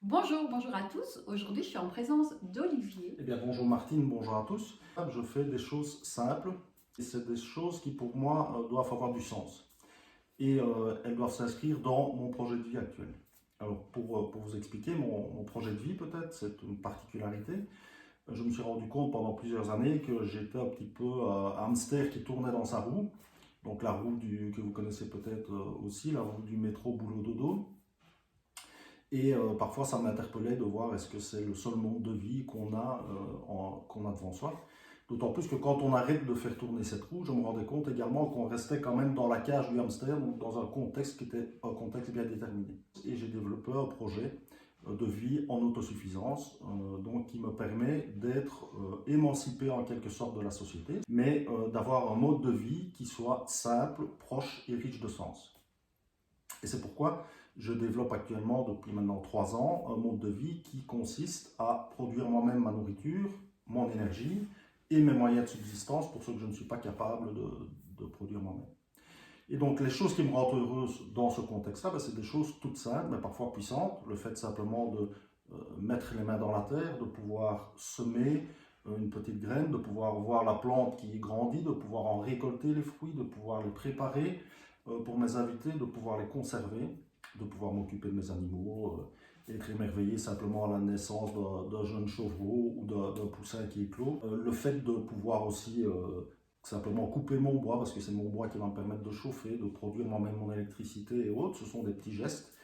Bonjour à tous. Aujourd'hui, je suis en présence d'Olivier. Eh bien, bonjour Martine, bonjour à tous. Je fais des choses simples et c'est des choses qui pour moi doivent avoir du sens et elles doivent s'inscrire dans mon projet de vie actuel. Alors pour vous expliquer mon projet de vie peut-être, c'est une particularité. Je me suis rendu compte pendant plusieurs années que j'étais un petit peu hamster qui tournait dans sa roue. Donc la roue que vous connaissez peut-être aussi, la roue du métro boulot dodo. Et parfois, ça m'interpellait de voir est-ce que c'est le seul monde de vie qu'on a devant soi. D'autant plus que quand on arrête de faire tourner cette roue, je me rendais compte également qu'on restait quand même dans la cage du hamster, donc dans un contexte qui était un contexte bien déterminé. Et j'ai développé un projet de vie en autosuffisance, donc qui me permet d'être émancipé en quelque sorte de la société, mais d'avoir un mode de vie qui soit simple, proche et riche de sens. Et c'est pourquoi je développe actuellement depuis maintenant 3 ans un mode de vie qui consiste à produire moi-même ma nourriture, mon énergie et mes moyens de subsistance pour ce que je ne suis pas capable de produire moi-même. Et donc les choses qui me rendent heureuse dans ce contexte-là, c'est des choses toutes simples mais parfois puissantes. Le fait simplement de mettre les mains dans la terre, de pouvoir semer une petite graine, de pouvoir voir la plante qui grandit, de pouvoir en récolter les fruits, de pouvoir les préparer pour mes invités, de pouvoir les conserver, de pouvoir m'occuper de mes animaux, être émerveillé simplement à la naissance d'un jeune chevreau ou d'un poussin qui éclot. Le fait de pouvoir aussi simplement couper mon bois, parce que c'est mon bois qui va me permettre de chauffer, de produire moi-même mon électricité et autres, ce sont des petits gestes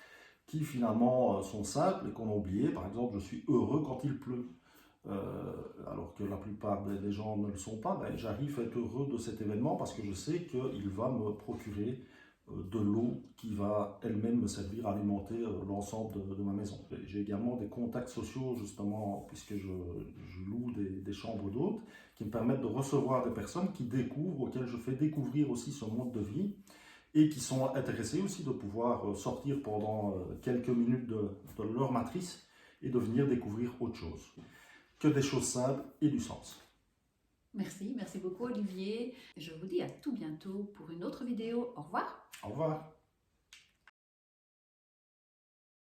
qui finalement sont simples et qu'on a oubliés. Par exemple, je suis heureux quand il pleut. Alors que la plupart des gens ne le sont pas, j'arrive à être heureux de cet événement parce que je sais qu'il va me procurer de l'eau qui va elle-même me servir à alimenter l'ensemble de ma maison. J'ai également des contacts sociaux, justement, puisque je loue des chambres d'hôtes, qui me permettent de recevoir des personnes qui découvrent, auxquelles je fais découvrir aussi ce mode de vie, et qui sont intéressés aussi de pouvoir sortir pendant quelques minutes de leur matrice et de venir découvrir autre chose. Que des choses simples et du sens. Merci beaucoup Olivier. Je vous dis à tout bientôt pour une autre vidéo. Au revoir. Au revoir.